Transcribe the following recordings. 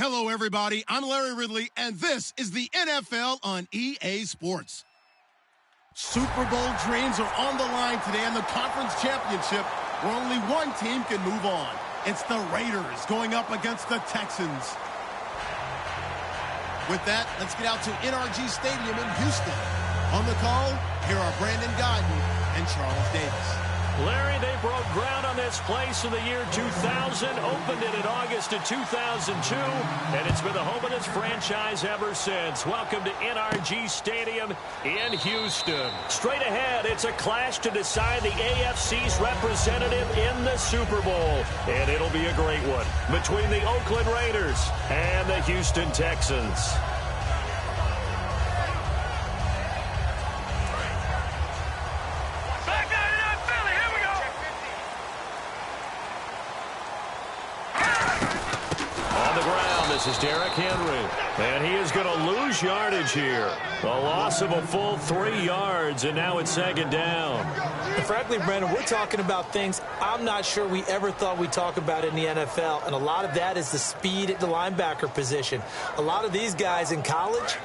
Hello, everybody. I'm Larry Ridley, and this is the NFL on EA Sports. Super Bowl dreams are on the line today in the conference championship, where only one team can move on. It's the Raiders going up against the Texans. With that, let's get out to NRG Stadium in Houston. On the call, here are Brandon Godden and Charles Davis. Larry, they broke ground on this place in the year 2000, opened it in August of 2002, and it's been the home of this franchise ever since. Welcome to NRG Stadium in Houston. Straight ahead, it's a clash to decide the AFC's representative in the Super Bowl, and it'll be a great one between the Oakland Raiders and the Houston Texans. This is Derrick Henry, and he is going to lose yardage here. A loss of a full 3 yards, and now it's second down. And frankly, Brandon, we're talking about things I'm not sure we ever thought we'd talk about in the NFL, and a lot of that is the speed at the linebacker position. A lot of these guys in college,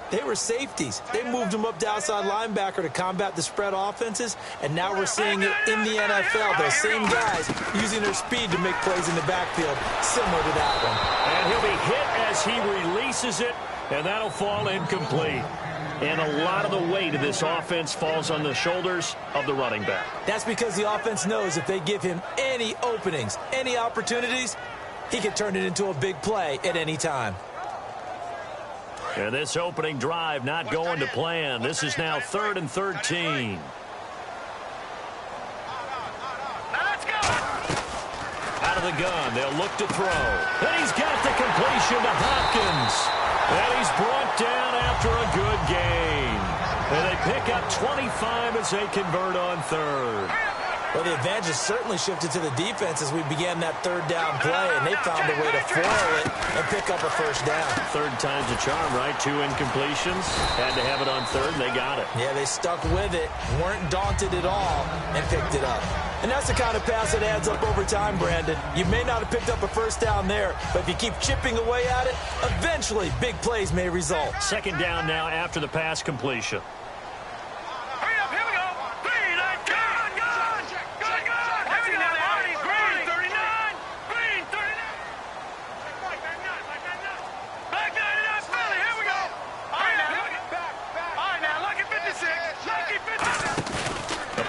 they were safeties. They moved them up to outside linebacker to combat the spread offenses, and now we're seeing it in the NFL. Those same guys using their speed to make plays in the backfield, similar to that one. And he'll be hit as he releases it, and that'll fall incomplete. And a lot of the weight of this offense falls on the shoulders of the running back. That's because the offense knows if they give him any openings, any opportunities, he can turn it into a big play at any time. And this opening drive not going to plan. This is now 3rd and 13. Out of the gun, they'll look to throw. And he's got the completion to Hopkins. And he's brought down after a good gain. And they pick up 25 as they convert on 3rd. Well, the advantage has certainly shifted to the defense as we began that 3rd down play, and they found a way to foil it and pick up a 1st down. 3rd time's a charm, right? 2 incompletions. Had to have it on 3rd, and they got it. Yeah, they stuck with it, weren't daunted at all, and picked it up. And that's the kind of pass that adds up over time, Brandon. You may not have picked up a 1st down there, but if you keep chipping away at it, eventually big plays may result. 2nd down now after the pass completion.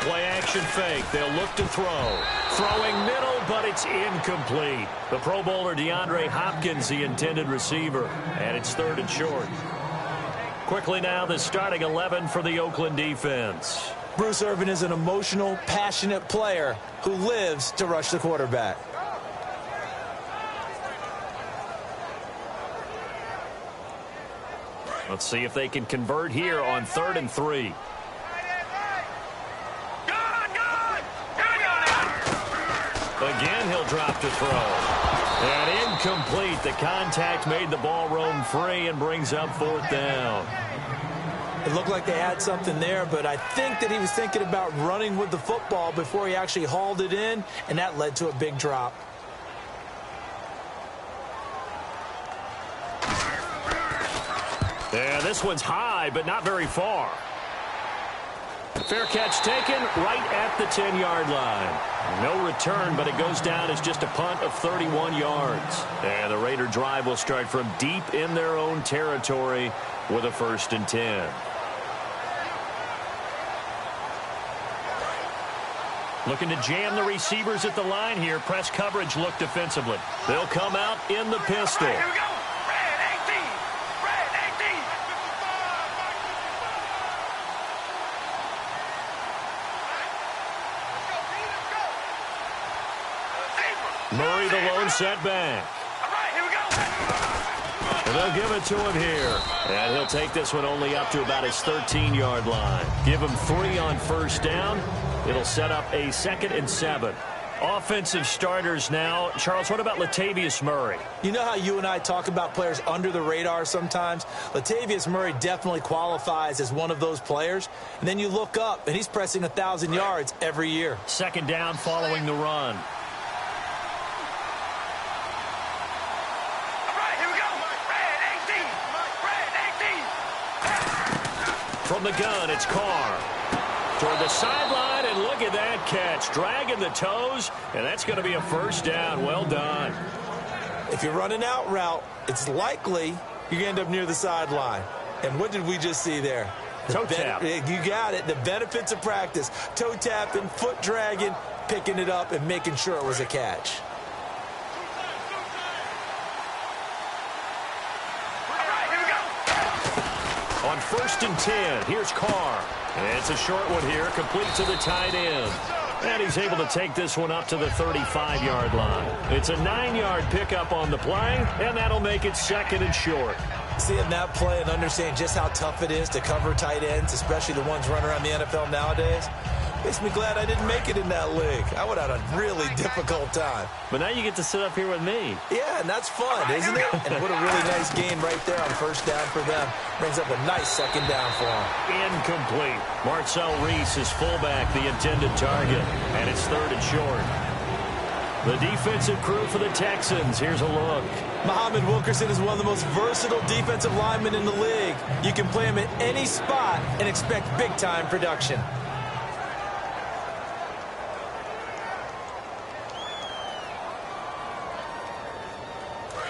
Play-action fake. They'll look to throw. Throwing middle, but it's incomplete. The Pro Bowler DeAndre Hopkins, the intended receiver. And it's 3rd and short. Quickly now, the starting 11 for the Oakland defense. Bruce Irvin is an emotional, passionate player who lives to rush the quarterback. Let's see if they can convert here on 3rd and 3. Again, he'll drop to throw. And incomplete. The contact made the ball roam free and brings up 4th down. It looked like they had something there, but I think that he was thinking about running with the football before he actually hauled it in, and that led to a big drop. Yeah, this one's high, but not very far. Fair catch taken right at the 10-yard line. No return, but it goes down as just a punt of 31 yards. And the Raider drive will start from deep in their own territory with a 1st and 10. Looking to jam the receivers at the line here. Press coverage look defensively. They'll come out in the pistol. Right, here we go. Murray, the lone setback. All right, here we go. And they'll give it to him here. And he'll take this one only up to about his 13-yard line. Give him 3 on 1st down. It'll set up a 2nd and 7. Offensive starters now. Charles, what about Latavius Murray? You know how you and I talk about players under the radar sometimes? Latavius Murray definitely qualifies as one of those players. And then you look up, and he's pressing 1,000 yards every year. 2nd down following the run. All right, here we go. From the gun, it's Carr. Toward the sideline, and look at that catch. Dragging the toes, and that's going to be a first down. Well done. If you're running out route, it's likely you're going to end up near the sideline. And what did we just see there? Toe tap. You got it. The benefits of practice. Toe tapping, foot dragging, picking it up, and making sure it was a catch. On 1st and 10, here's Carr. And it's a short one here, complete to the tight end. And he's able to take this one up to the 35-yard line. It's a 9-yard pickup on the play, and that'll make it 2nd and short. Seeing that play and understanding just how tough it is to cover tight ends, especially the ones running around the NFL nowadays, makes me glad I didn't make it in that league. I would have had a really difficult time. But now you get to sit up here with me. Yeah, and that's fun, isn't it? And what a really nice gain right there on 1st down for them. Brings up a nice 2nd down for them. Incomplete. Marcel Reese is fullback, the intended target. And it's 3rd and short. The defensive crew for the Texans. Here's a look. Muhammad Wilkerson is one of the most versatile defensive linemen in the league. You can play him at any spot and expect big-time production.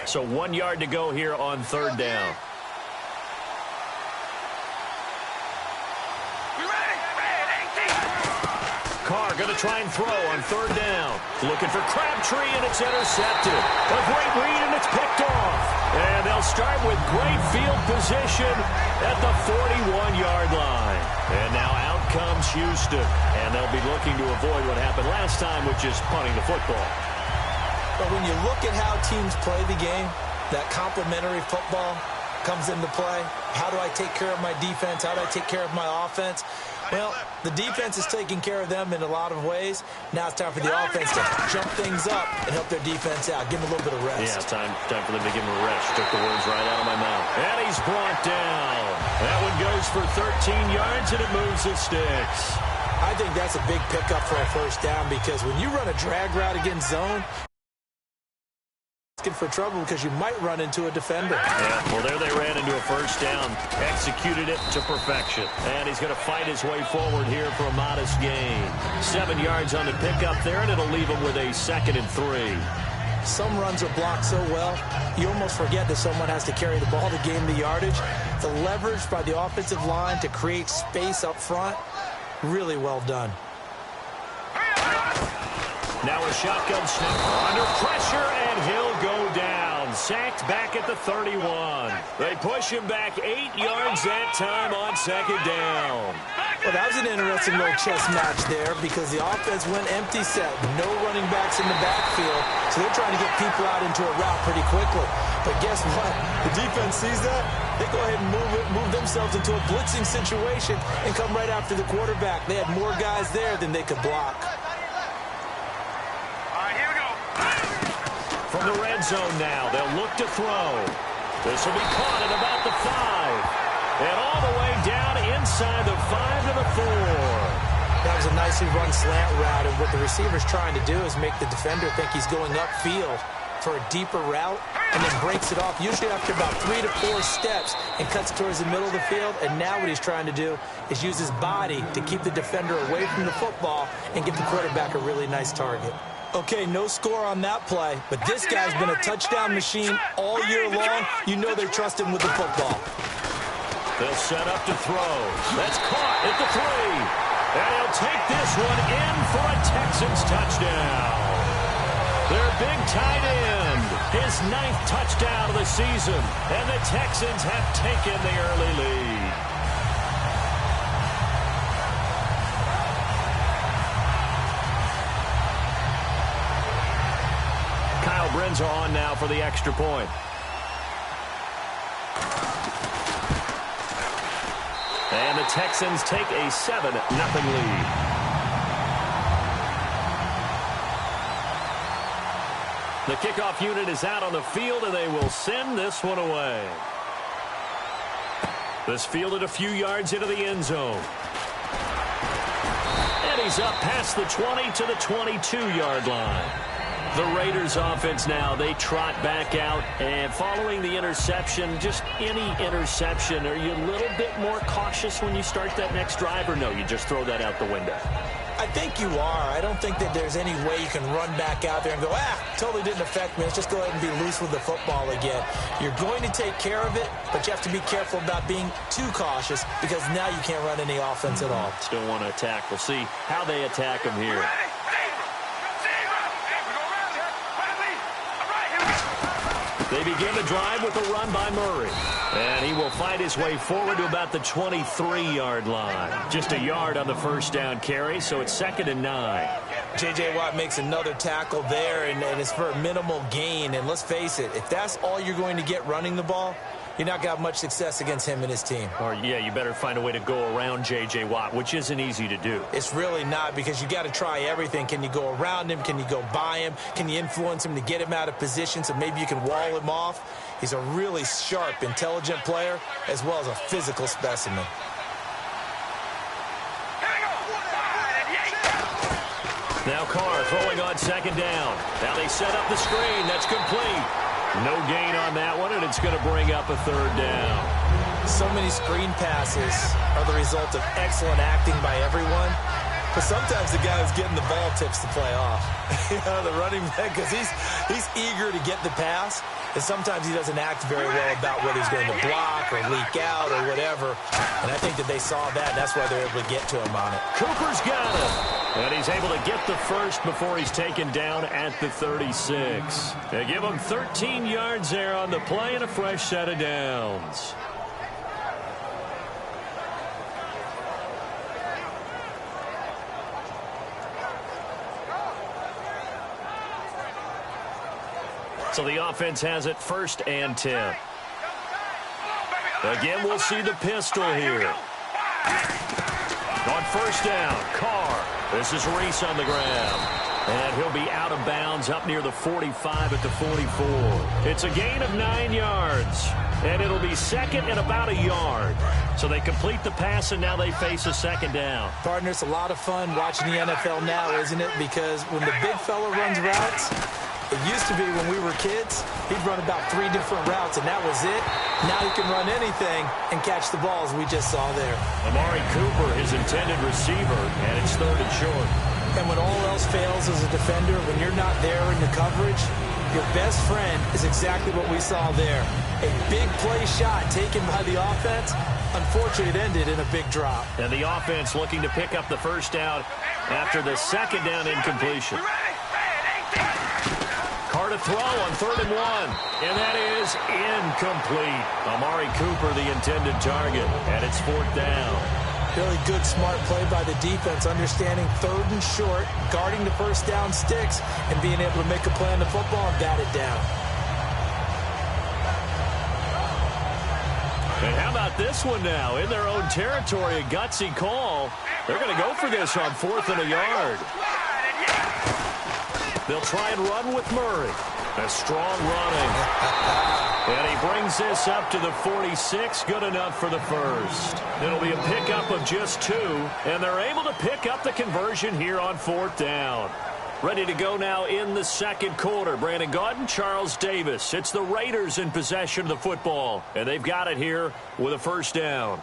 So 1 yard to go here on 3rd down. Carr going to try and throw on 3rd down. Looking for Crabtree, and it's intercepted. A great read, and it's picked off. And they'll start with great field position at the 41-yard line. And now out comes Houston. And they'll be looking to avoid what happened last time, which is punting the football. But when you look at how teams play the game, that complementary football comes into play. How do I take care of my defense? How do I take care of my offense? Well, the defense is taking care of them in a lot of ways. Now it's time for the offense to jump things up and help their defense out. Give them a little bit of rest. Yeah, time for them to give him a rest. Took the words right out of my mouth. And he's brought down. That one goes for 13 yards, and it moves the sticks. I think that's a big pickup for a 1st down because when you run a drag route against zone, for trouble because you might run into a defender. Yeah, well, there they ran into a 1st down. Executed it to perfection. And he's going to fight his way forward here for a modest gain. 7 yards on the pickup there, and it'll leave him with a 2nd and 3. Some runs are blocked so well, you almost forget that someone has to carry the ball to gain the yardage. The leverage by the offensive line to create space up front, really well done. Now a shotgun snap under pressure, and he'll go down. Sacked back at the 31. They push him back 8 yards that time on 2nd down. Well, that was an interesting little chess match there because the offense went empty set. No running backs in the backfield, so they're trying to get people out into a route pretty quickly. But guess what? The defense sees that. They go ahead and move themselves into a blitzing situation and come right after the quarterback. They had more guys there than they could block. From the red zone now, they'll look to throw. This will be caught at about the 5. And all the way down inside the 5 to the 4. That was a nicely run slant route, and what the receiver's trying to do is make the defender think he's going upfield for a deeper route and then breaks it off, usually after about 3 to 4 steps, and cuts towards the middle of the field. And now what he's trying to do is use his body to keep the defender away from the football and give the quarterback a really nice target. Okay, no score on that play, but this guy's been a touchdown machine all year long. You know they trust him with the football. They'll set up to throw. That's caught at the 3. And he'll take this one in for a Texans touchdown. Their big tight end, his 9th touchdown of the season, and the Texans have taken the early lead. Kyle Brenza on now for the extra point. And the Texans take a 7-0 lead. The kickoff unit is out on the field, and they will send this one away. This fielded a few yards into the end zone. And he's up past the 20 to the 22-yard line. The Raiders offense now, they trot back out, and following the interception, just any interception, are you a little bit more cautious when you start that next drive, or no, you just throw that out the window? I think you are. I don't think that there's any way you can run back out there and go, totally didn't affect me. Let's just go ahead and be loose with the football again. You're going to take care of it, but you have to be careful about being too cautious because now you can't run any offense at all. Still want to attack. We'll see how they attack him here. They begin the drive with a run by Murray. And he will fight his way forward to about the 23-yard line. Just a yard on the first down carry, so it's 2nd and 9. J.J. Watt makes another tackle there, and it's for a minimal gain. And let's face it, if that's all you're going to get running the ball, you're not going to have much success against him and his team. Or, yeah, you better find a way to go around J.J. Watt, which isn't easy to do. It's really not, because you got to try everything. Can you go around him? Can you go by him? Can you influence him to get him out of position so maybe you can wall him off? He's a really sharp, intelligent player, as well as a physical specimen. Now Carr throwing on 2nd down. Now they set up the screen. That's complete. No gain on that one, and it's going to bring up a 3rd down. So many screen passes are the result of excellent acting by everyone. But sometimes the guy who's getting the ball tips the play off. The running back, because he's eager to get the pass. And sometimes he doesn't act very well about whether he's going to block or leak out or whatever. And I think that they saw that. That's why they're able to get to him on it. Cooper's got him. And he's able to get the first before he's taken down at the 36. They give him 13 yards there on the play and a fresh set of downs. So the offense has it 1st and 10. Again, we'll see the pistol here. On 1st down, Carr. This is Reese on the ground. And he'll be out of bounds up near the 45 at the 44. It's a gain of 9 yards. And it'll be 2nd and about a yard. So they complete the pass, and now they face a 2nd down. Partner, it's a lot of fun watching the NFL now, isn't it? Because when the big fella runs routes, it used to be when we were kids, he'd run about 3 different routes, and that was it. Now he can run anything and catch the balls we just saw there. Amari Cooper, his intended receiver, and it's 3rd and short. And when all else fails as a defender, when you're not there in the coverage, your best friend is exactly what we saw there. A big play shot taken by the offense. Unfortunately, it ended in a big drop. And the offense looking to pick up the 1st down after the 2nd down incompletion. Carr to throw on 3rd and 1. And that is incomplete. Amari Cooper, the intended target. And it's 4th down. Really good, smart play by the defense, understanding 3rd and short, guarding the 1st down sticks, and being able to make a play on the football and bat it down. And how about this one now? In their own territory, a gutsy call. They're going to go for this on 4th and a yard. They'll try and run with Murray. A strong running. And he brings this up to the 46. Good enough for the 1st. It'll be a pickup of just 2. And they're able to pick up the conversion here on 4th down. Ready to go now in the 2nd quarter. Brandon Gaudin, Charles Davis. It's the Raiders in possession of the football. And they've got it here with a 1st down.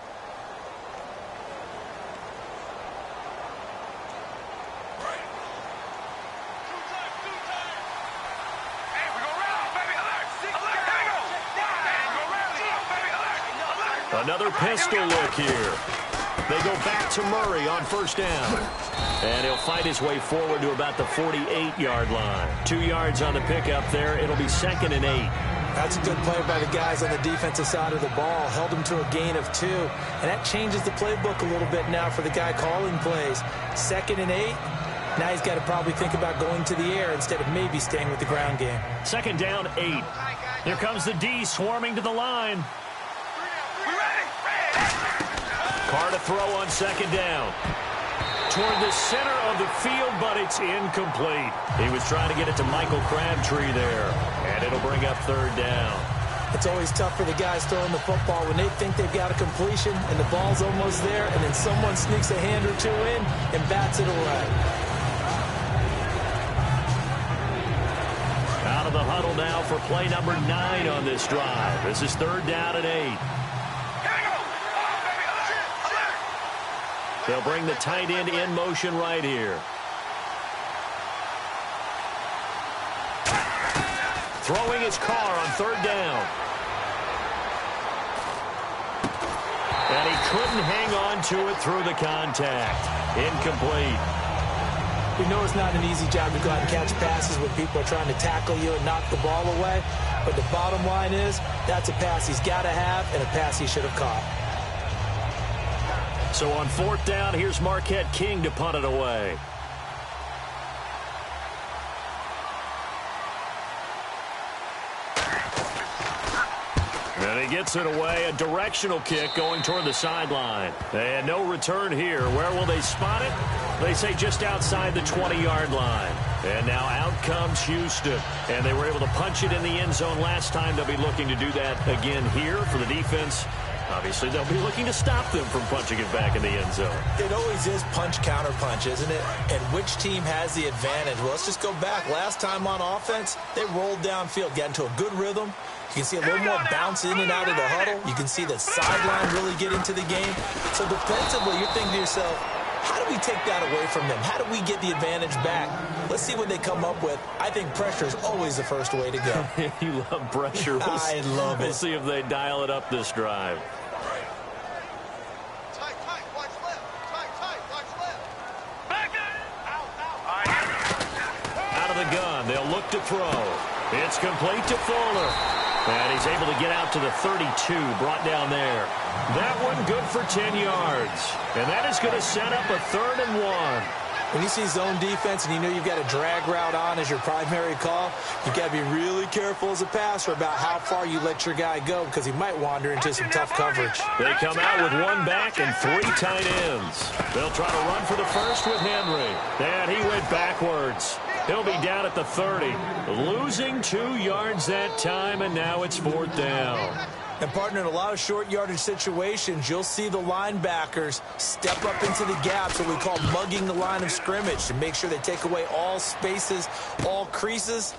Another pistol look here. They go back to Murray on 1st down. And he'll fight his way forward to about the 48-yard line. 2 yards on the pickup there. It'll be 2nd and 8. That's a good play by the guys on the defensive side of the ball. Held him to a gain of 2. And that changes the playbook a little bit now for the guy calling plays. 2nd and 8. Now he's got to probably think about going to the air instead of maybe staying with the ground game. 2nd down, 8. Here comes the D swarming to the line. Carr to throw on 2nd down. Toward the center of the field, but it's incomplete. He was trying to get it to Michael Crabtree there, and it'll bring up 3rd down. It's always tough for the guys throwing the football when they think they've got a completion and the ball's almost there, and then someone sneaks a hand or 2 in and bats it away. now for play number 9 on this drive. This is 3rd down and 8. They'll bring the tight end in motion right here. Throwing his car on 3rd down. And he couldn't hang on to it through the contact. Incomplete. We know it's not an easy job to go out and catch passes when people are trying to tackle you and knock the ball away. But the bottom line is, that's a pass he's got to have and a pass he should have caught. So on 4th down, here's Marquette King to punt it away. And he gets it away. A directional kick going toward the sideline. And no return here. Where will they spot it? They say just outside the 20-yard line. And now out comes Houston. And they were able to punch it in the end zone last time. They'll be looking to do that again here for the defense. Obviously, they'll be looking to stop them from punching it back in the end zone. It always is punch-counter-punch, isn't it? And which team has the advantage? Well, let's just go back. Last time on offense, they rolled downfield, got into a good rhythm. You can see a little more bounce in and out of the huddle. You can see the sideline really get into the game. So defensively, you're thinking to yourself, how do we take that away from them? How do we get the advantage back? Let's see what they come up with. I think pressure is always the first way to go. You love pressure. I love it. We'll see if they dial it up this drive. Out of the gun, they'll look to throw. It's complete to Fuller. And he's able to get out to the 32, brought down there. That one good for 10 yards. And that is going to set up a 3rd and 1. When you see zone defense and you know you've got a drag route on as your primary call, you've got to be really careful as a passer about how far you let your guy go because he might wander into some tough coverage. They come out with 1 back and 3 tight ends. They'll try to run for the first with Henry. And he went backwards. He'll be down at the 30, losing 2 yards that time, and now it's 4th down. And, partner, in a lot of short yardage situations, you'll see the linebackers step up into the gaps, what we call mugging the line of scrimmage, to make sure they take away all spaces, all creases.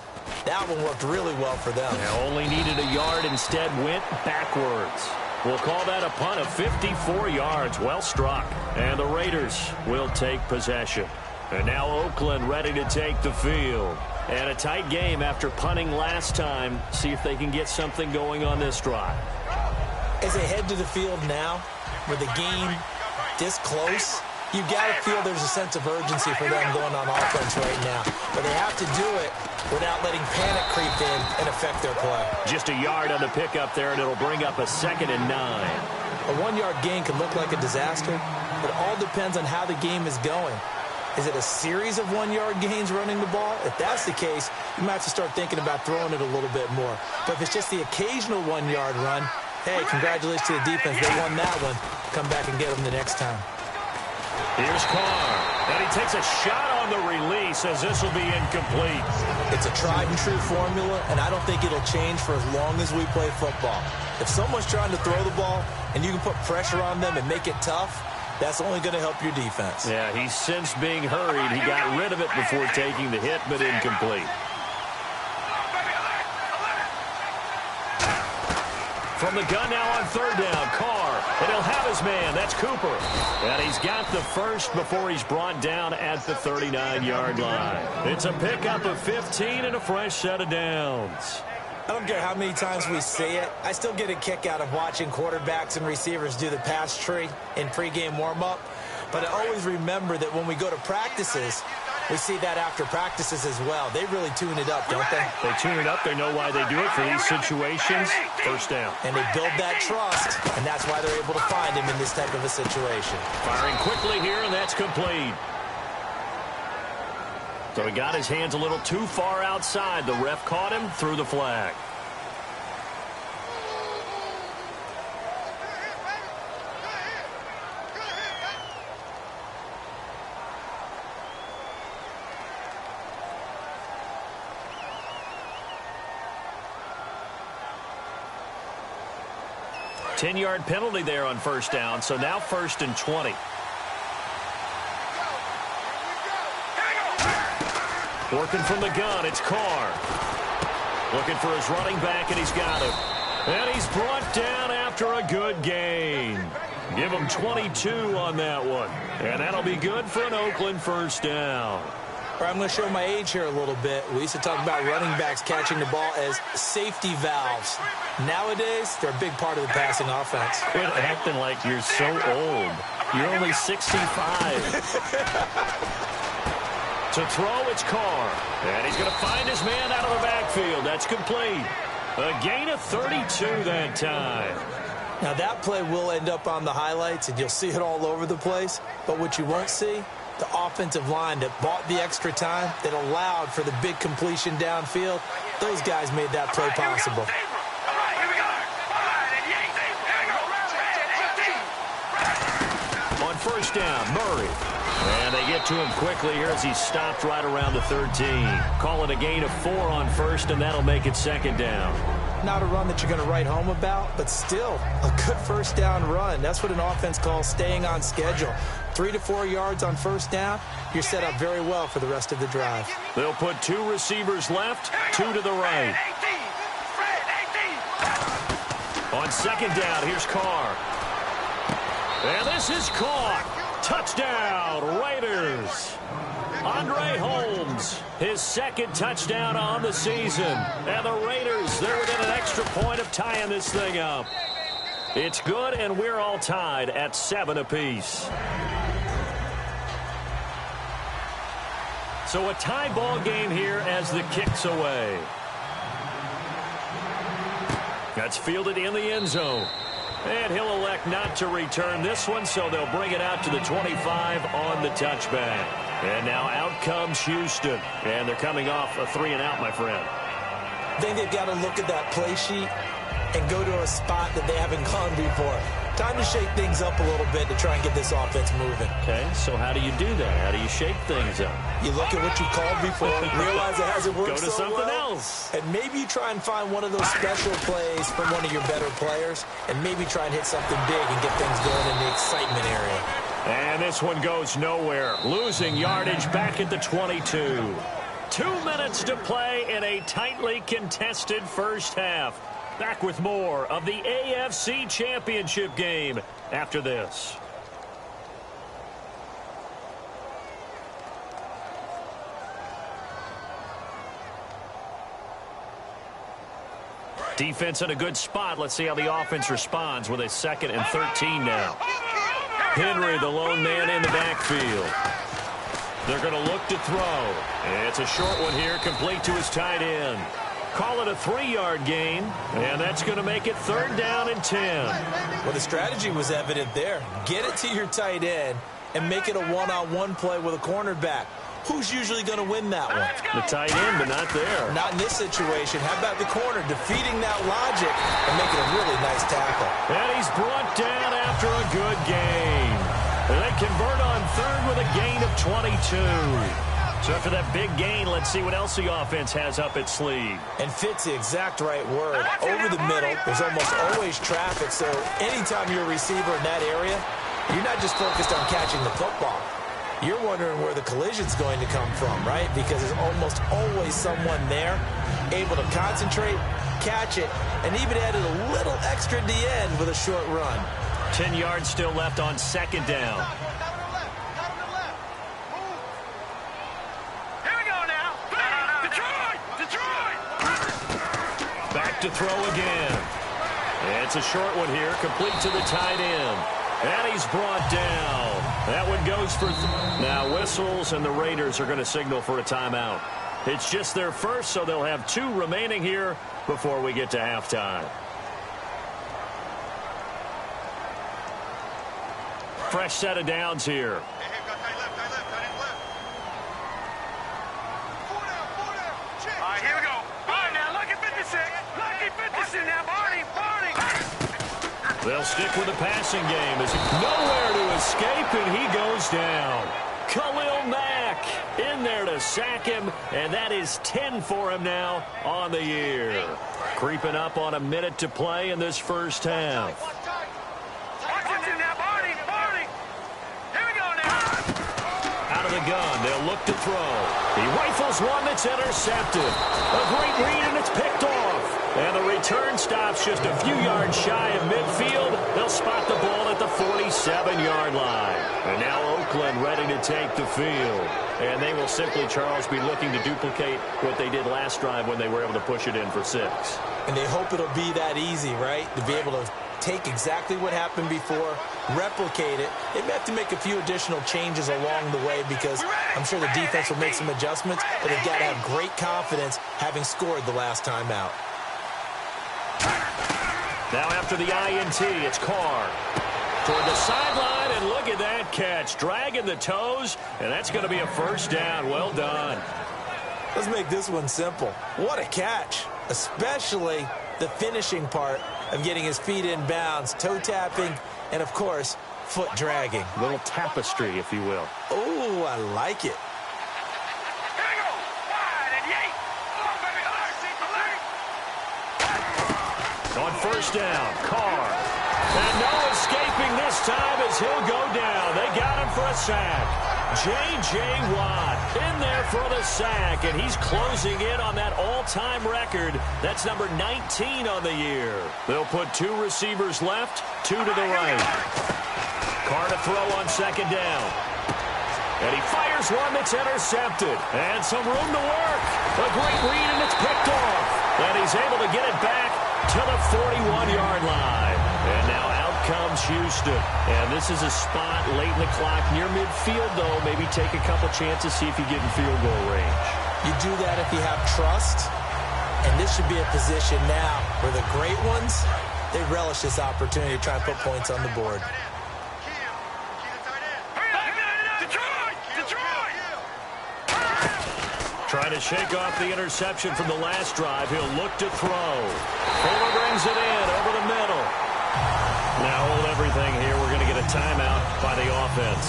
That one worked really well for them. They only needed a yard, instead went backwards. We'll call that a punt of 54 yards. Well struck. And the Raiders will take possession. And now Oakland ready to take the field. And a tight game after punting last time. See if they can get something going on this drive. As they head to the field now, with the game this close, you've got to feel there's a sense of urgency for them going on offense right now. But they have to do it without letting panic creep in and affect their play. Just a yard on the pickup there, and it'll bring up a 2nd and 9. A 1-yard gain can look like a disaster, but it all depends on how the game is going. Is it a series of 1-yard gains running the ball? If that's the case, you might have to start thinking about throwing it a little bit more. But if it's just the occasional 1-yard run, hey, congratulations to the defense. They won that one. Come back and get them the next time. Here's Carr. And he takes a shot on the release as this will be incomplete. It's a tried-and-true formula, and I don't think it'll change for as long as we play football. If someone's trying to throw the ball and you can put pressure on them and make it tough, that's only going to help your defense. Yeah, he's since being hurried. He got rid of it before taking the hit, but incomplete. From the gun now on 3rd down, Carr. And he'll have his man. That's Cooper. And he's got the first before he's brought down at the 39-yard line. It's a pickup of 15 and a fresh set of downs. I don't care how many times we say it. I still get a kick out of watching quarterbacks and receivers do the pass tree in pregame warm-up. But I always remember that when we go to practices, we see that after practices as well. They really tune it up, don't they? They tune it up. They know why they do it for these situations. First down. And they build that trust, and that's why they're able to find him in this type of a situation. Firing quickly here, and that's complete. So he got his hands a little too far outside. The ref caught him, threw the flag. A 10-yard penalty there on 1st down, so now 1st and 20. Working from the gun, it's Carr. Looking for his running back, and he's got him. And he's brought down after a good gain. Give him 22 on that one. And that'll be good for an Oakland first down. I'm going to show my age here a little bit. We used to talk about running backs catching the ball as safety valves. Nowadays, they're a big part of the passing offense. Quit acting like you're so old. You're only 65. To throw, it's Carr. And he's going to find his man out of the backfield. That's complete. A gain of 32 that time. Now, that play will end up on the highlights, and you'll see it all over the place. But what you won't see, the offensive line that bought the extra time, that allowed for the big completion downfield, those guys made that play possible. On first down, Murray. And they get to him quickly here as he's stopped right around the 13. Call it a gain of 4 on first, and that'll make it second down. Not a run that you're going to write home about, but still a good first down run. That's what an offense calls staying on schedule. 3 to 4 yards on first down, you're set up very well for the rest of the drive. They'll put 2 receivers left, 2 to the right. On second down, here's Carr. And this is caught. Touchdown, Raiders. Andre Holmes, his second touchdown on the season. And the Raiders, they're within an extra point of tying this thing up. It's good, and we're all tied at 7 apiece. So a tie ball game here as the kick's away. That's fielded in the end zone. And he'll elect not to return this one, so they'll bring it out to the 25 on the touchback. And now out comes Houston. And they're coming off a 3-and-out, my friend. I think they've got to look at that play sheet and go to a spot that they haven't gone before. Time to shake things up a little bit to try and get this offense moving. Okay, so how do you do that? How do you shake things up? You look at what you called before, realize it hasn't worked Go to so something well, else. and maybe you try and find one of those special plays from one of your better players, and maybe try and hit something big and get things going in the excitement area. And this one goes nowhere. Losing yardage back at the 22. 2 minutes to play in a tightly contested first half. Back with more of the AFC Championship game after this. Defense in a good spot. Let's see how the offense responds with a 2nd and 13 now. Henry, the lone man in the backfield. They're going to look to throw. It's a short one here, complete to his tight end. Call it a 3-yard gain, and that's going to make it 3rd down and 10. Well, the strategy was evident there. Get it to your tight end and make it a one-on-one play with a cornerback. Who's usually going to win that one? The tight end, but not there. Not in this situation. How about the corner defeating that logic and making a really nice tackle? And he's brought down after a good gain. And they convert on 3rd with a gain of 22. So after that big gain, let's see what else the offense has up its sleeve. And fit's the exact right word. Over the middle, there's almost always traffic, so anytime you're a receiver in that area, you're not just focused on catching the football. You're wondering where the collision's going to come from, right? Because there's almost always someone there able to concentrate, catch it, and even added a little extra at the end with a short run. 10 yards still left on 2nd down. Back to throw again. It's a short one here, complete to the tight end. And he's brought down. That one goes for now whistles, and the Raiders are going to signal for a timeout. It's just their first, so they'll have 2 remaining here before we get to halftime. Fresh set of downs here. Here we go. All right, now, lucky 56. Lucky 56 now, Barney. They'll stick with the passing game as nowhere to escape, and he goes down. Khalil Mack in there to sack him, and that is 10 for him now on the year. Creeping up on a minute to play in this first half. Watch it now, Barney. Here we go now. Out of the gun, they'll look to throw. He rifles one that's intercepted. A great read, and it's picked And the return stops just a few yards shy of midfield. They'll spot the ball at the 47-yard line. And now Oakland ready to take the field. And they will simply, Charles, be looking to duplicate what they did last drive when they were able to push it in for 6. And they hope it'll be that easy, right? To be able to take exactly what happened before, replicate it. They may have to make a few additional changes along the way because I'm sure the defense will make some adjustments, but they've got to have great confidence having scored the last time out. Now after the INT, it's Carr. Toward the sideline, and look at that catch. Dragging the toes, and that's going to be a first down. Well done. Let's make this one simple. What a catch, especially the finishing part of getting his feet in bounds, toe tapping, and, of course, foot dragging. A little tapestry, if you will. Oh, I like it. On first down, Carr. And no escaping this time as he'll go down. They got him for a sack. J.J. Watt in there for the sack, and he's closing in on that all-time record. That's number 19 on the year. They'll put 2 receivers left, 2 to the right. Carr to throw on second down. And he fires one that's intercepted. And some room to work. A great read, and it's picked off. And he's able to get it back to the 41-yard line. And now out comes Houston. And this is a spot late in the clock near midfield, though. Maybe take a couple chances, see if you get in field goal range. You do that if you have trust. And this should be a position now where the great ones, they relish this opportunity to try and put points on the board. Trying to shake off the interception from the last drive. He'll look to throw. Fuller brings it in over the middle. Now hold everything here. We're going to get a timeout by the offense.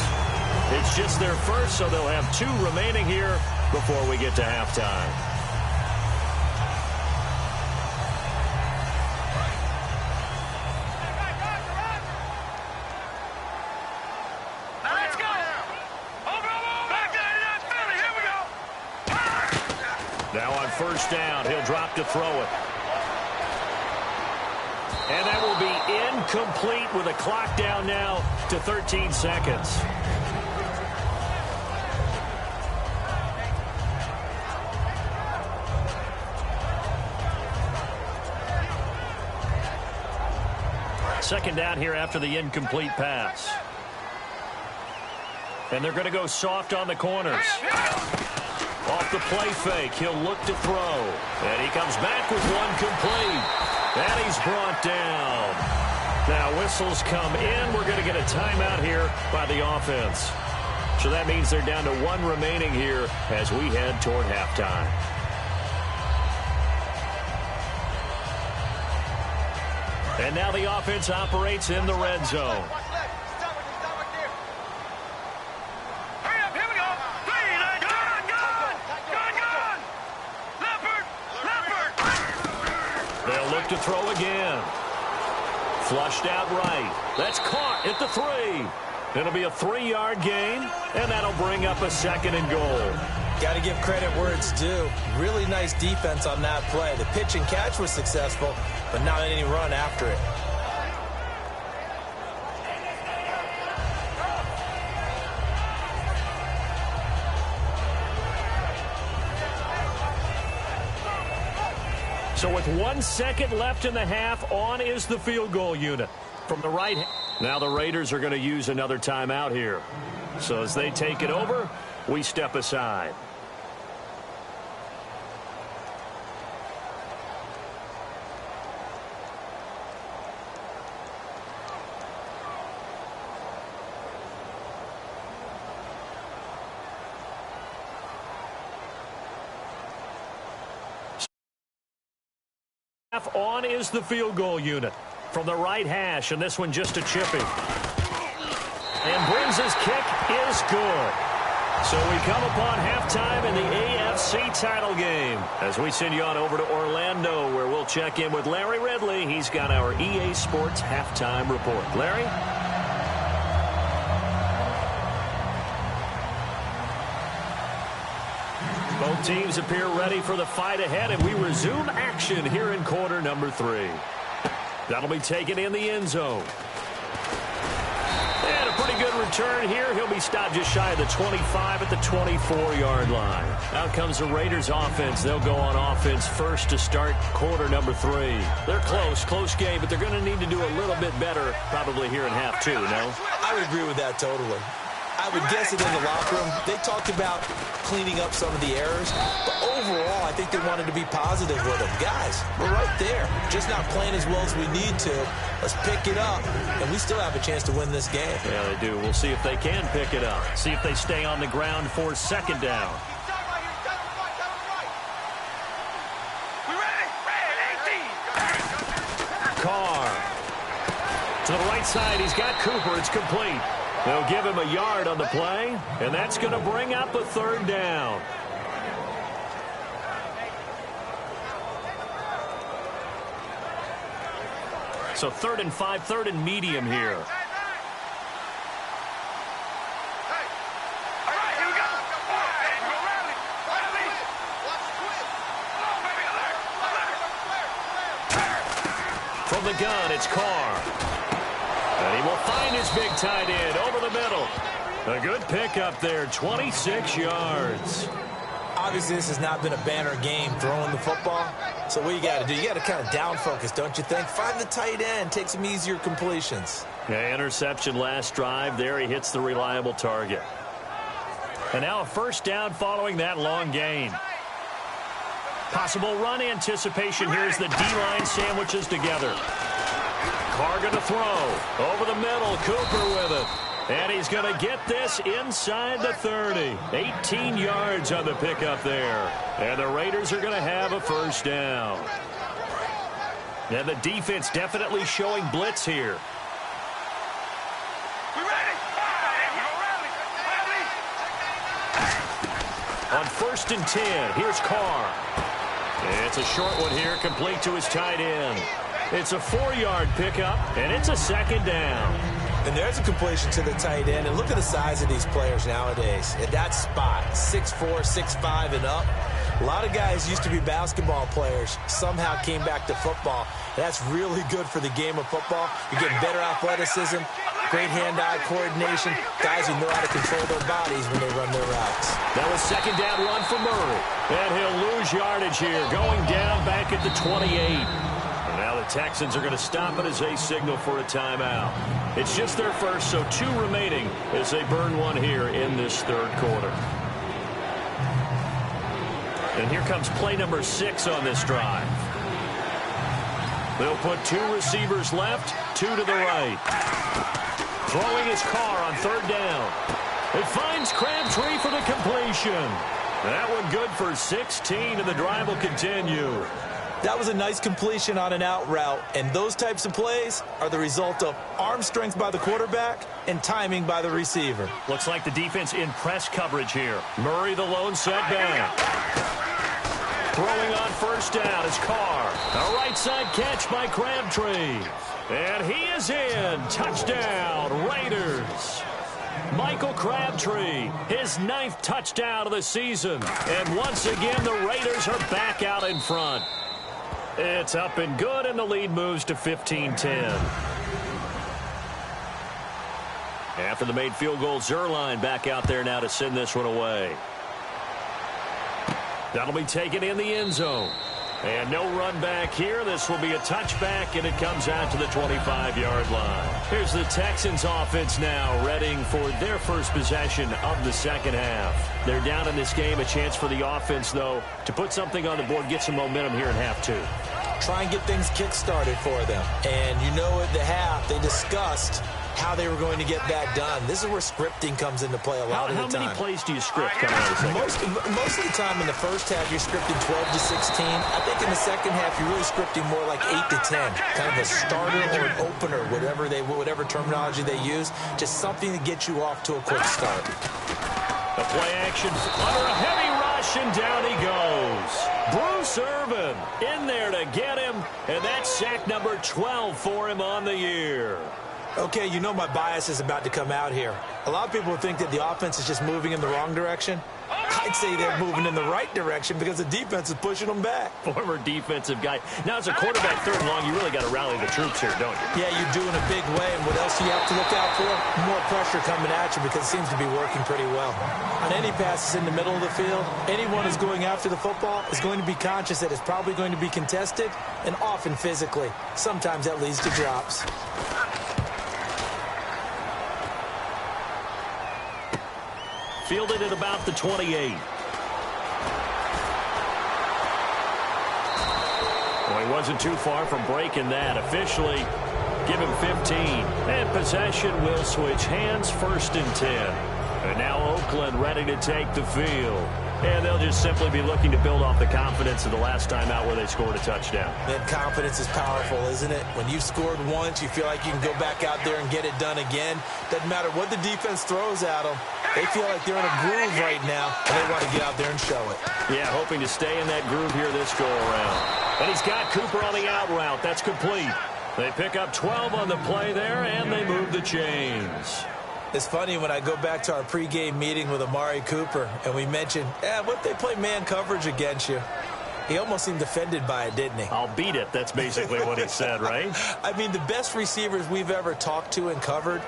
It's just their first, so they'll have 2 remaining here before we get to halftime. Now on first down, he'll drop to throw it. And that will be incomplete with a clock down now to 13 seconds. Second down here after the incomplete pass. And they're going to go soft on the corners. Off the play fake, he'll look to throw. And he comes back with one complete. And he's brought down. Now whistles come in. We're going to get a timeout here by the offense. So that means they're down to 1 remaining here as we head toward halftime. And now the offense operates in the red zone. To throw again. Flushed out right. That's caught at the 3. It'll be a 3-yard gain, and that'll bring up a 2nd and goal. Got to give credit where it's due. Really nice defense on that play. The pitch and catch was successful, but not any run after it. So with 1 second left in the half, on is the field goal unit. From the right. Now the Raiders are going to use another timeout here. So as they take it over, we step aside. On is the field goal unit from the right hash, and this one just a chipping. And Briggs' kick is good. So we come upon halftime in the AFC title game as we send you on over to Orlando, where we'll check in with Larry Ridley. He's got our EA Sports halftime report. Larry? Both teams appear ready for the fight ahead, and we resume action here in quarter number 3. That'll be taken in the end zone. And a pretty good return here. He'll be stopped just shy of the 25 at the 24-yard line. Out comes the Raiders offense. They'll go on offense first to start quarter number 3. They're close game, but they're going to need to do a little bit better probably here in half 2, no? I would agree with that totally. I would guess it in the locker room. They talked about cleaning up some of the errors, but overall, I think they wanted to be positive with them. Guys, we're right there. Just not playing as well as we need to. Let's pick it up, and we still have a chance to win this game. Yeah, they do. We'll see if they can pick it up. See if they stay on the ground for second down. Carr. To the right side, he's got Cooper. It's complete. They'll give him a yard on the play, and that's going to bring up a third down. So 3rd and 5, 3rd and medium here. From the gun, it's Carr. And he will find his big tight end over the middle. A good pickup there, 26 yards. Obviously, this has not been a banner game throwing the football. So what you got to do, you got to kind of down focus, don't you think? Find the tight end, take some easier completions. Yeah, interception last drive. There he hits the reliable target. And now a first down following that long gain. Possible run anticipation here as the D-line sandwiches together. Carr going to throw. Over the middle, Cooper with it. And he's going to get this inside the 30. 18 yards on the pickup there. And the Raiders are going to have a first down. And the defense definitely showing blitz here. On 1st and 10, here's Carr. It's a short one here, complete to his tight end. It's a 4-yard pickup, and it's a second down. And there's a completion to the tight end. And look at the size of these players nowadays. At that spot, 6'4", 6'5", and up. A lot of guys used to be basketball players, somehow came back to football. That's really good for the game of football. You're getting better athleticism, great hand-eye coordination, guys who know how to control their bodies when they run their routes. That was second down run for Murray. And he'll lose yardage here, going down back at the 28. And now the Texans are going to stop it as they signal for a timeout. It's just their first, so 2 remaining as they burn one here in this third quarter. And here comes play number 6 on this drive. They'll put 2 receivers left, 2 to the right. Throwing his Carr on 3rd down. It finds Crabtree for the completion. That one good for 16, and the drive will continue. That was a nice completion on an out route, and those types of plays are the result of arm strength by the quarterback and timing by the receiver. Looks like the defense in press coverage here. Murray the lone setback. Throwing on 1st down is Carr. A right side catch by Crabtree. And he is in. Touchdown, Raiders. Michael Crabtree, his 9th touchdown of the season. And once again, the Raiders are back out in front. It's up and good, and the lead moves to 15-10. After the made field goal, Zerline back out there now to send this one away. That'll be taken in the end zone. And no run back here. This will be a touchback, and it comes out to the 25-yard line. Here's the Texans offense now, readying for their first possession of the second half. They're down in this game. A chance for the offense, though, to put something on the board, get some momentum here in half 2. Try and get things kick-started for them. And you know at the half, they discussed how they were going to get that done. This is where scripting comes into play a lot of the time. How many plays do you script coming out of the second? Most of the time in the first half, you're scripting 12 to 16. I think in the second half, you're really scripting more like 8 to 10. Kind of a starter or an opener, whatever terminology they use. Just something to get you off to a quick start. The play action under a heavy rush, and down he goes. Bruce Irvin in there to get him, and that's sack number 12 for him on the year. Okay, you know my bias is about to come out here. A lot of people think that the offense is just moving in the wrong direction. I I'd say they're moving in the right direction because the defense is pushing them back. Former defensive guy. Now, as a quarterback, third and long, you really got to rally the troops here, don't you? Yeah, you do in a big way. And what else do you have to look out for? More pressure coming at you because it seems to be working pretty well. On any passes in the middle of the field, anyone who's going after the football is going to be conscious that it's probably going to be contested and often physically. Sometimes that leads to drops. Fielded at about the 28. Well, he wasn't too far from breaking that. Officially, give him 15. And possession will switch hands, 1st and 10. And now Oakland ready to take the field. And they'll just simply be looking to build off the confidence of the last time out where they scored a touchdown. That confidence is powerful, isn't it? When you've scored once, you feel like you can go back out there and get it done again. Doesn't matter what the defense throws at them. They feel like they're in a groove right now, and they want to get out there and show it. Yeah, hoping to stay in that groove here this go-around. And he's got Cooper on the out route. That's complete. They pick up 12 on the play there, and they move the chains. It's funny when I go back to our pregame meeting with Amari Cooper, and we mentioned, what if they play man coverage against you? He almost seemed offended by it, didn't he? I'll beat it. That's basically what he said, right? I mean, the best receivers we've ever talked to and covered,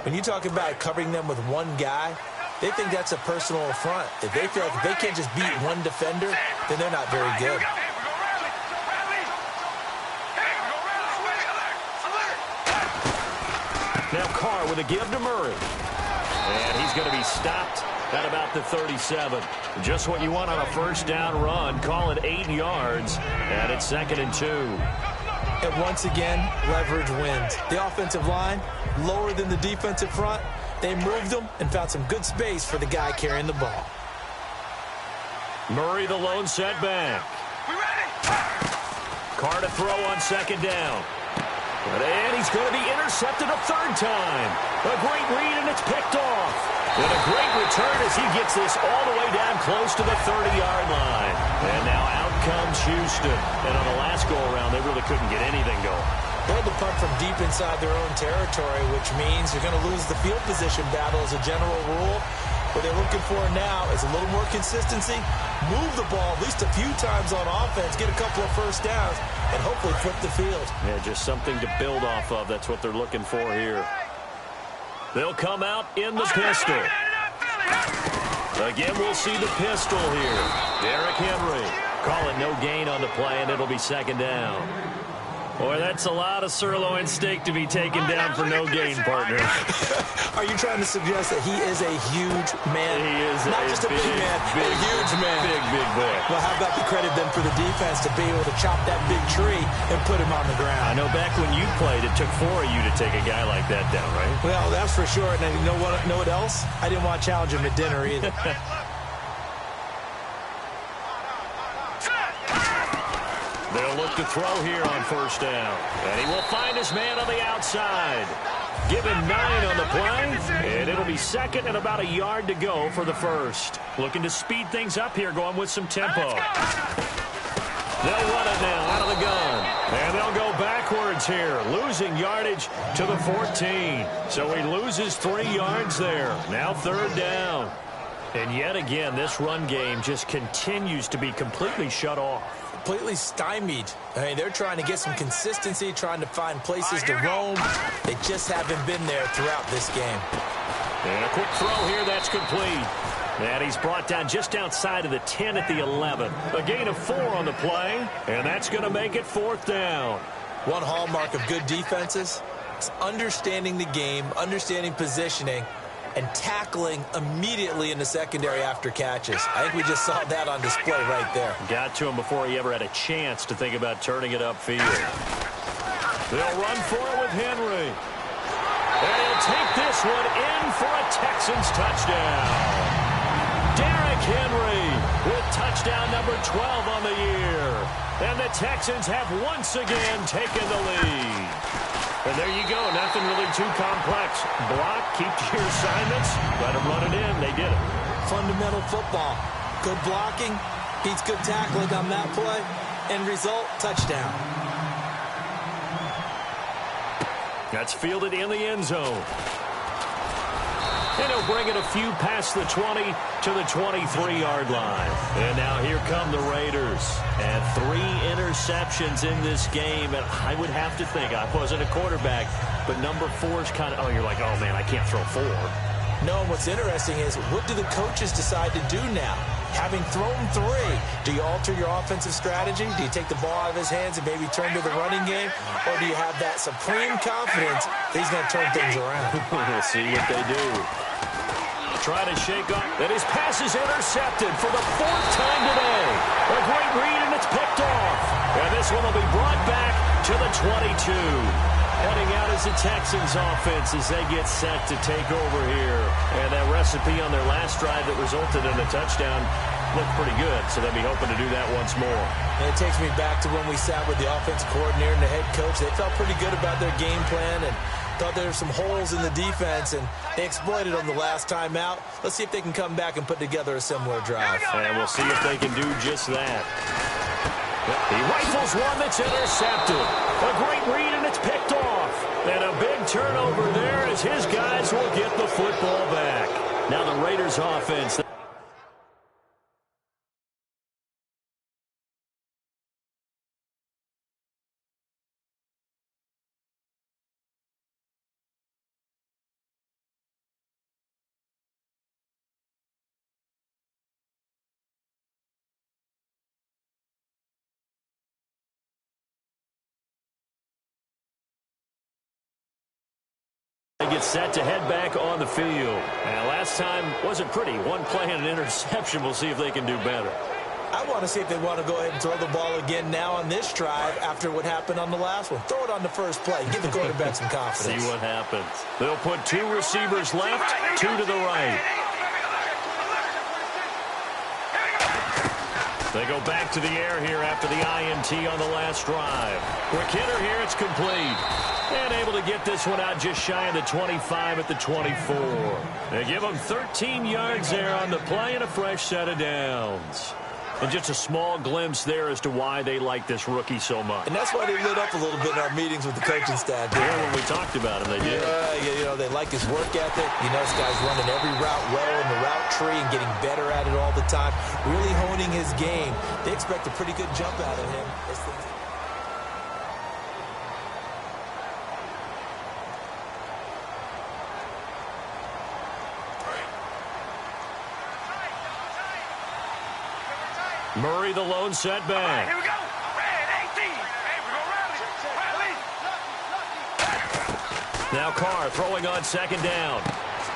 when you talk about covering them with one guy, they think that's a personal affront. If they feel like if they can't just beat one defender, then they're not very good. Now Carr with a give to Murray. And he's going to be stopped at about the 37. Just what you want on a first down run. Call it 8 yards. And it's 2nd and 2. And once again, leverage wins. The offensive line, lower than the defensive front. They moved them and found some good space for the guy carrying the ball. Murray the lone setback. Carr to throw on 2nd down. And he's going to be intercepted a 3rd time. A great read, and it's picked off. And a great return as he gets this all the way down close to the 30-yard line. And now out comes Houston. And on the last go-around, they really couldn't get anything going. They had to punt from deep inside their own territory, which means you're going to lose the field position battle as a general rule. What they're looking for now is a little more consistency, move the ball at least a few times on offense, get a couple of first downs, and hopefully flip the field. Yeah, just something to build off of. That's what they're looking for here. They'll come out in the pistol. Again, we'll see the pistol here. Derrick Henry. Call it no gain on the play, and it'll be 2nd down. Boy, that's a lot of sirloin steak to be taken down for no gain, partner. Are you trying to suggest that he is a huge man? He is not just a big man, a huge man. Big boy. Well, how about the credit then for the defense to be able to chop that big tree and put him on the ground? I know back when you played, it took 4 of you to take a guy like that down, right? Well, that's for sure. And you know what else? I didn't want to challenge him at dinner either. They'll look to throw here on 1st down. And he will find his man on the outside. Give him 9 on the play. And it'll be 2nd and about a yard to go for the 1st. Looking to speed things up here, going with some tempo. They'll run it now out of the gun. And they'll go backwards here, losing yardage to the 14. So he loses 3 yards there. Now 3rd down. And yet again, this run game just continues to be completely shut off. Completely stymied. I mean, they're trying to get some consistency, trying to find places to roam. They just haven't been there throughout this game. And a quick throw here, that's complete. And he's brought down just outside of the 10 at the 11. A gain of 4 on the play, and that's going to make it 4th down. One hallmark of good defenses is understanding the game, understanding positioning, and tackling immediately in the secondary after catches. I think we just saw that on display right there. Got to him before he ever had a chance to think about turning it upfield. They'll run for it with Henry. And he'll take this one in for a Texans touchdown. Derrick Henry with touchdown number 12 on the year. And the Texans have once again taken the lead. And there you go. Nothing really too complex. Block, keep to your assignments, let them run it in. They did it. Fundamental football. Good blocking, beats good tackling on that play. End result, touchdown. That's fielded in the end zone. And he'll bring it a few past the 20 to the 23-yard line. And now here come the Raiders. And 3 interceptions in this game. And I would have to think, I wasn't a quarterback, but number 4 is kind of, oh, you're like, oh, man, I can't throw 4. No, what's interesting is, what do the coaches decide to do now? Having thrown 3, do you alter your offensive strategy? Do you take the ball out of his hands and maybe turn to the running game? Or do you have that supreme confidence that he's going to turn things around? We'll see what they do. Try to shake off. And his pass is intercepted for the 4th time today. A great read, and it's picked off. And this one will be brought back to the 22. Heading out is the Texans offense as they get set to take over here. And that recipe on their last drive that resulted in a touchdown looked pretty good, so they'll be hoping to do that once more. And it takes me back to when we sat with the offensive coordinator and the head coach. They felt pretty good about their game plan and thought there were some holes in the defense, and they exploited them the last time out. Let's see if they can come back and put together a similar drive. And we'll see if they can do just that. He rifles one that's intercepted. A great read, and it's picked off. And a big turnover there as his guys will get the football back. Now the Raiders offense. They get set to head back on the field. And last time wasn't pretty. One play and an interception. We'll see if they can do better. I want to see if they want to go ahead and throw the ball again now on this drive after what happened on the last one. Throw it on the first play. Give the quarterback some confidence. See what happens. They'll put 2 receivers left, 2 to the right. They go back to the air here after the INT on the last drive. Quick hitter here, it's complete. And able to get this one out just shy of the 25 at the 24. They give them 13 yards there on the play and a fresh set of downs. And just a small glimpse there as to why they like this rookie so much. And that's why they lit up a little bit in our meetings with the coaching staff. Yeah, when we talked about him, they did. You know, they like his work ethic. You know, this guy's running every route well in the route tree and getting better at it all the time. Really honing his game. They expect a pretty good jump out of him. Murray, the lone setback. Here we go. Red 18. Hey, we go rally. Now Carr throwing on 2nd down.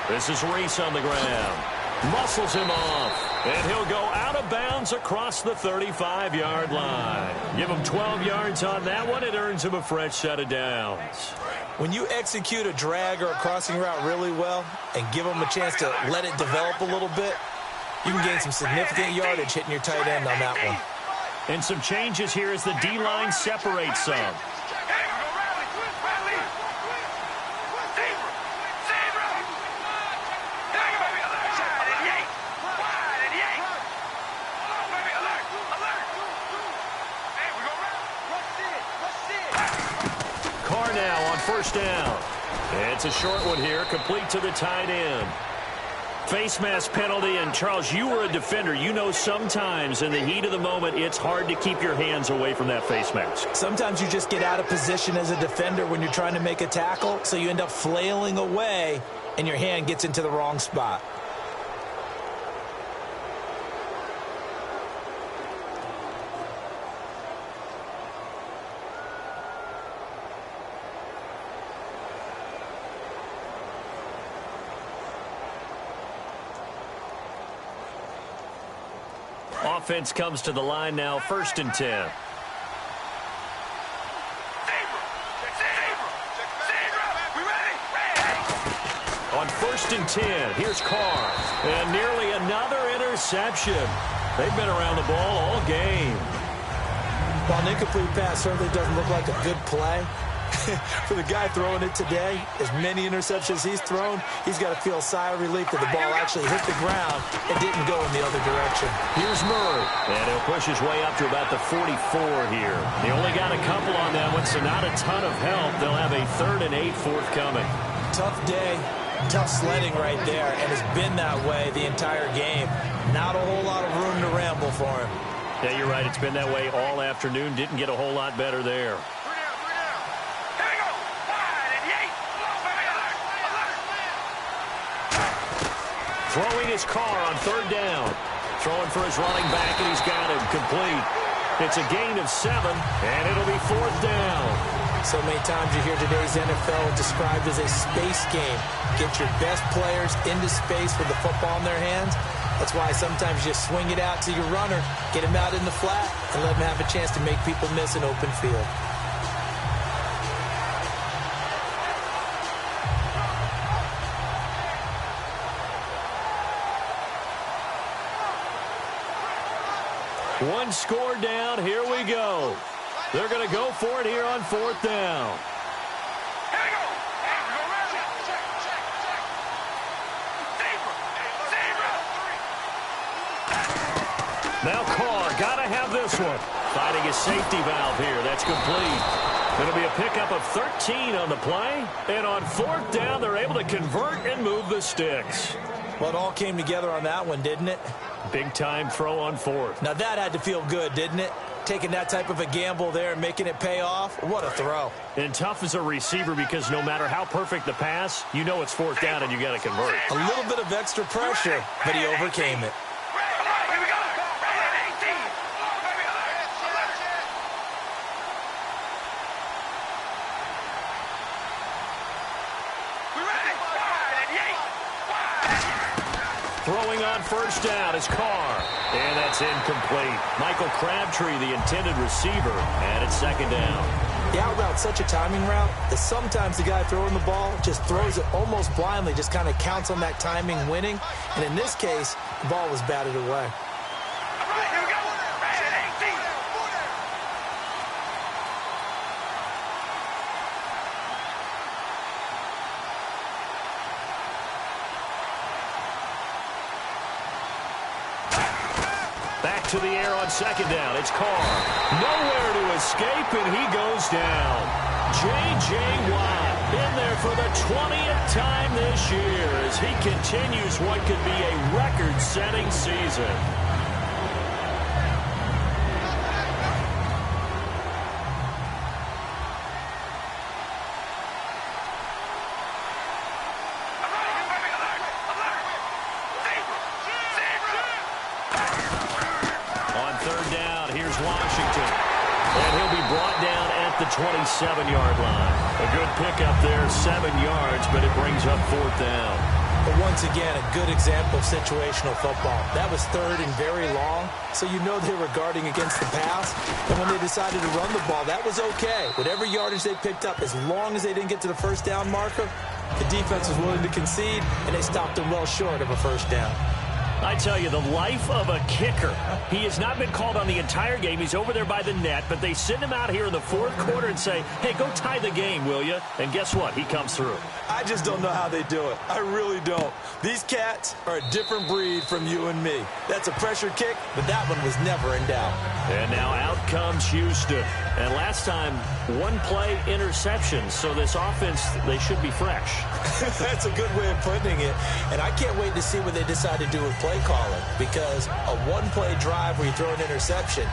This is Reese on the ground. Muscles him off. And he'll go out of bounds across the 35-yard line. Give him 12 yards on that one. It earns him a fresh set of downs. When you execute a drag or a crossing route really well and give them a chance to let it develop a little bit, you can gain some significant yardage hitting your tight end on that one. And some changes here as the D-line separates some. Carr now on 1st down. It's a short one here, complete to the tight end. Face mask penalty, and Charles, you were a defender. You know sometimes in the heat of the moment, it's hard to keep your hands away from that face mask. Sometimes you just get out of position as a defender when you're trying to make a tackle, so you end up flailing away, and your hand gets into the wrong spot. Offense comes to the line now, 1st and 10. On 1st and 10, here's Carr. And nearly another interception. They've been around the ball all game. While an incomplete pass certainly doesn't look like a good play, for the guy throwing it today, as many interceptions he's thrown, he's got to feel a sigh of relief that the ball actually hit the ground and didn't go in the other direction. Here's Murray, and he'll push his way up to about the 44 here. They only got a couple on that one, so not a ton of help. They'll have a 3rd and 8 forthcoming. Tough day. Tough sledding right there, and it's been that way the entire game. Not a whole lot of room to ramble for him. Yeah, you're right. It's been that way all afternoon. Didn't get a whole lot better there. Throwing his car on third down. Throwing for his running back, and he's got him complete. It's a gain of 7, and it'll be fourth down. So many times you hear today's NFL described as a space game. Get your best players into space with the football in their hands. That's why sometimes you swing it out to your runner, get him out in the flat, and let him have a chance to make people miss an open field. One score down. Here we go. They're going to go for it here on fourth down. Now Carr, got to have this one. Fighting his safety valve here. That's complete. It'll be a pickup of 13 on the play. And on fourth down, they're able to convert and move the sticks. Well, it all came together on that one, didn't it? Big-time throw on fourth. Now, that had to feel good, didn't it? Taking that type of a gamble there and making it pay off. What a throw. And tough as a receiver because no matter how perfect the pass, you know it's fourth down and you got to convert. A little bit of extra pressure, but he overcame it. Throwing on first down is Carr. And that's incomplete. Michael Crabtree, the intended receiver, and it's second down. The out route's such a timing route that sometimes the guy throwing the ball just throws it almost blindly, just kind of counts on that timing winning. And in this case, the ball was batted away. Back to the air on second down. It's Carr. Nowhere to escape, and he goes down. J.J. Watt in there for the 20th time this year as he continues what could be a record-setting season. The 27-yard line. A good pickup there, 7 yards, but it brings up fourth down. But once again, a good example of situational football. That was third and very long, so you know they were guarding against the pass. And when they decided to run the ball, that was okay. Whatever yardage they picked up, as long as they didn't get to the first down marker, the defense was willing to concede, and they stopped them well short of a first down. I tell you, the life of a kicker. He has not been called on the entire game. He's over there by the net, but they send him out here in the fourth quarter and say, hey, go tie the game, will you? And guess what? He comes through. I just don't know how they do it. I really don't. These cats are a different breed from you and me. That's a pressure kick, but that one was never in doubt. And now out comes Houston. And last time, one play interception. So this offense, they should be fresh. That's a good way of putting it. And I can't wait to see what they decide to do with play calling, because a one-play drive where you throw an interception,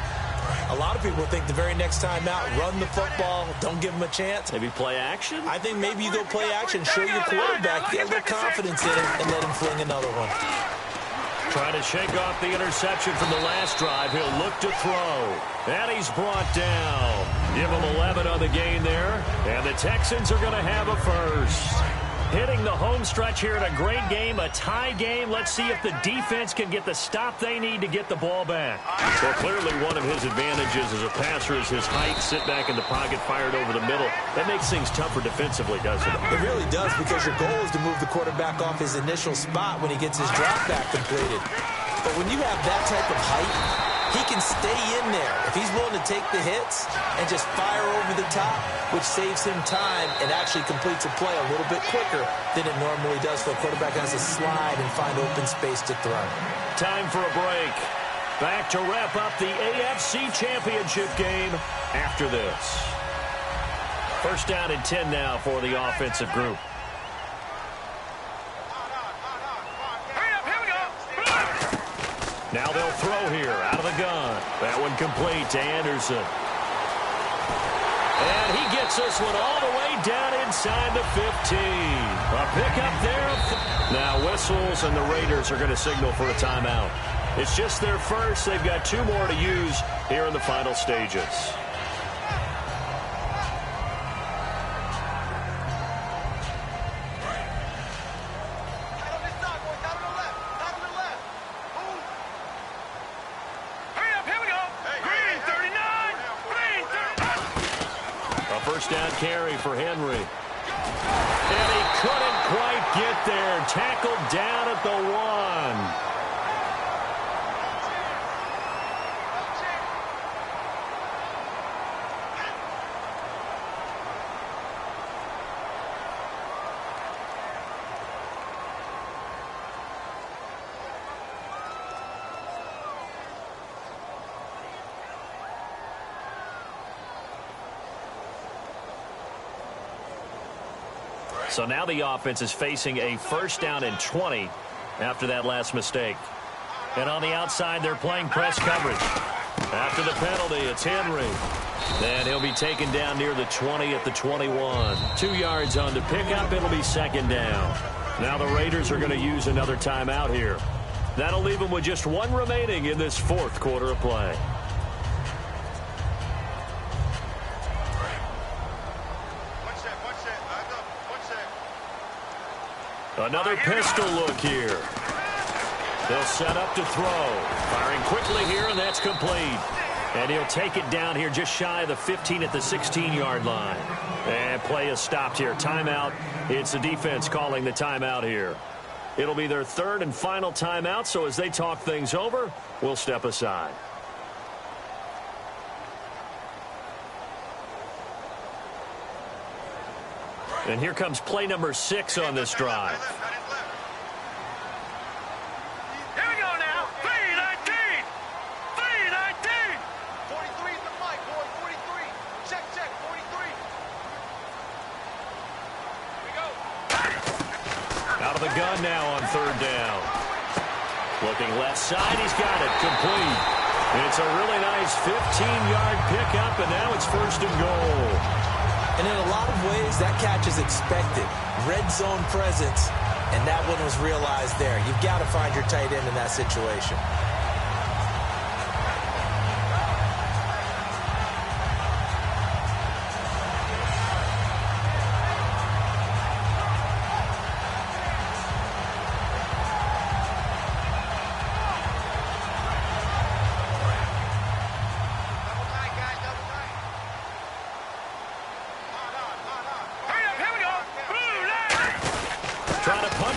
a lot of people think the very next time out, run the football, don't give them a chance. Maybe play action? I think maybe you go play action, show your quarterback, get a little confidence in him, and let him fling another one. Trying to shake off the interception from the last drive. He'll look to throw. And he's brought down. Give him 11 on the gain there. And the Texans are going to have a first. Hitting the home stretch here in a great game, a tie game. Let's see if the defense can get the stop they need to get the ball back. Well, clearly one of his advantages as a passer is his height. Sit back in the pocket, fired over the middle. That makes things tougher defensively, doesn't it? It really does, because your goal is to move the quarterback off his initial spot when he gets his drop back completed. But when you have that type of height, he can stay in there if he's willing to take the hits and just fire over the top, which saves him time and actually completes a play a little bit quicker than it normally does for a quarterback who has to slide and find open space to throw. Time for a break. Back to wrap up the AFC Championship game after this. First down and 10 now for the offensive group. Now they'll throw here out of the gun. That one complete to Anderson. And he gets this one all the way down inside the 15. A pickup there. Now whistles, and the Raiders are going to signal for a timeout. It's just their first. They've got 2 more to use here in the final stages. Down carry for Henry. And he couldn't quite get there. Tackled down at the 1. So now the offense is facing a 1st down and 20 after that last mistake. And on the outside, they're playing press coverage. After the penalty, it's Henry. And he'll be taken down near the 20 at the 21. 2 yards on the pickup. It'll be 2nd down. Now the Raiders are going to use another timeout here. That'll leave them with just 1 remaining in this 4th quarter of play. Another pistol look here. They'll set up to throw. Firing quickly here, and that's complete. And he'll take it down here just shy of the 15 at the 16-yard line. And play is stopped here. Timeout. It's the defense calling the timeout here. It'll be their 3rd and final timeout, so as they talk things over, we'll step aside. And here comes play number 6 on this drive. Here we go now. 3-19. 3-19. 43 is the mic, boy. 43. Check, 43. Here we go. Out of the gun now on 3rd down. Looking left side. He's got it. Complete. It's a really nice 15-yard pickup, and now it's 1st and goal. And in a lot of ways, that catch is expected. Red zone presence, and that one was realized there. You've got to find your tight end in that situation.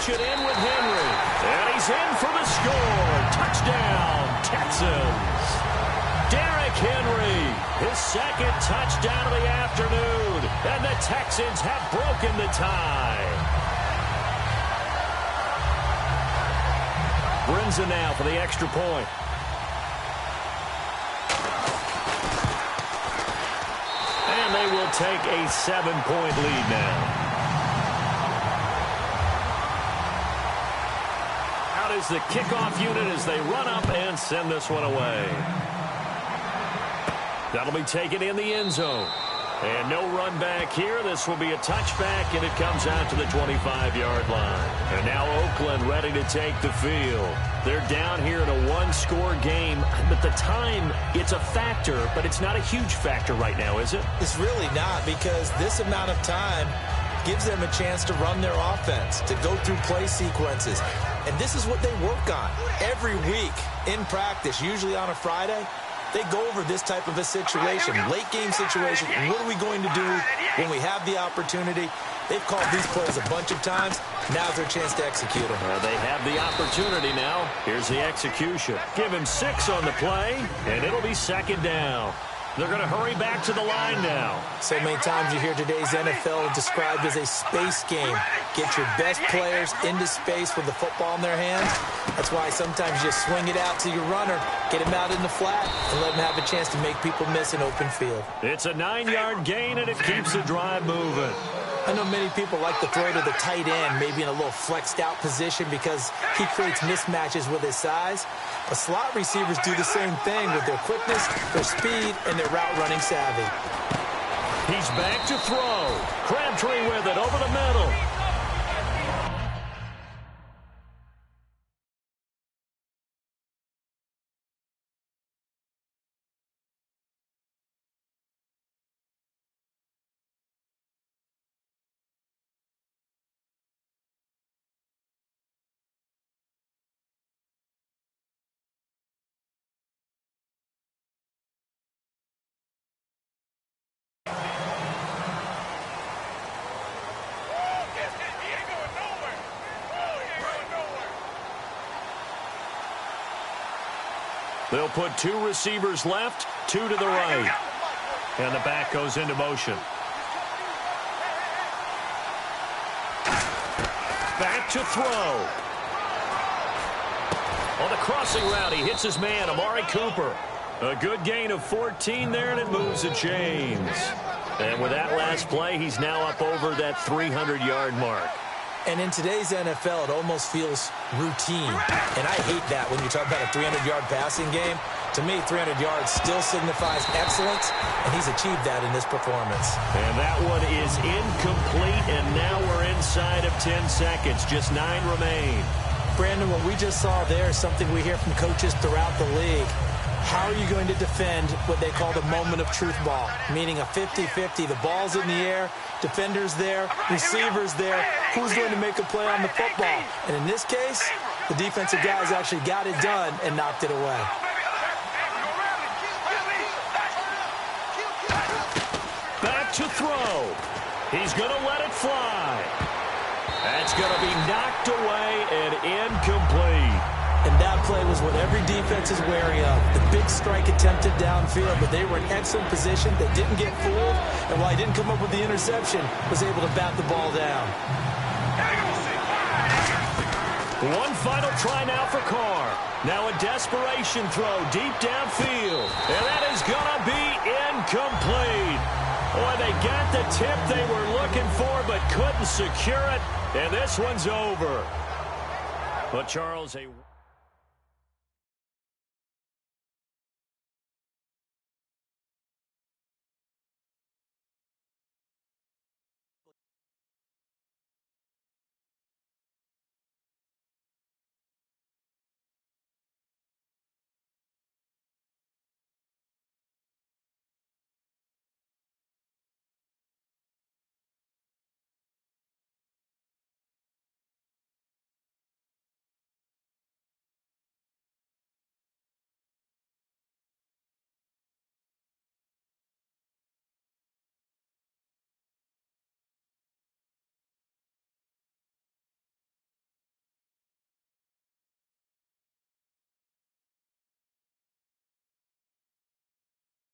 It in with Henry. And he's in for the score. Touchdown, Texans. Derrick Henry, his 2nd touchdown of the afternoon. And the Texans have broken the tie. Brinza now for the extra point. And they will take a 7-point lead now. Is the kickoff unit as they run up and send this one away. That'll be taken in the end zone. And no run back here. This will be a touchback, and it comes out to the 25-yard line. And now Oakland ready to take the field. They're down here in a 1-score game. But the time, it's a factor, but it's not a huge factor right now, is it? It's really not, because this amount of time gives them a chance to run their offense, to go through play sequences. And this is what they work on every week in practice, usually on a Friday. They go over this type of a situation, late game situation. What are we going to do when we have the opportunity? They've called these plays a bunch of times. Now's their chance to execute them. They have the opportunity now. Here's the execution. Give him 6 on the play, and it'll be 2nd down. They're going to hurry back to the line now. So many times you hear today's NFL described as a space game. Get your best players into space with the football in their hands. That's why sometimes you just swing it out to your runner, get him out in the flat, and let him have a chance to make people miss an open field. It's a 9-yard gain, and it keeps the drive moving. I know many people like to throw to the tight end, maybe in a little flexed out position because he creates mismatches with his size. But slot receivers do the same thing with their quickness, their speed, and their route running savvy. He's back to throw. Crabtree with it over the middle. They'll put 2 receivers left, 2 to the right. And the back goes into motion. Back to throw. On the crossing route, he hits his man, Amari Cooper. A good gain of 14 there, and it moves the chains. And with that last play, he's now up over that 300-yard mark. And in today's NFL, it almost feels routine. And I hate that when you talk about a 300-yard passing game. To me, 300 yards still signifies excellence, and he's achieved that in this performance. And that one is incomplete, and now we're inside of 10 seconds. Just 9 remain. Brandon, what we just saw there is something we hear from coaches throughout the league. How are you going to defend what they call the moment of truth ball, meaning a 50-50? The ball's in the air, defenders there, receivers there. Who's going to make a play on the football? And in this case, the defensive guys actually got it done and knocked it away. Back to throw. He's going to let it fly. That's going to be knocked away and incomplete. And that play was what every defense is wary of. The big strike attempted downfield, but they were in excellent position. They didn't get fooled, and while he didn't come up with the interception, was able to bat the ball down. One final try now for Carr. Now a desperation throw deep downfield, and that is going to be incomplete. Boy, they got the tip they were looking for, but couldn't secure it, and this one's over. But Charles,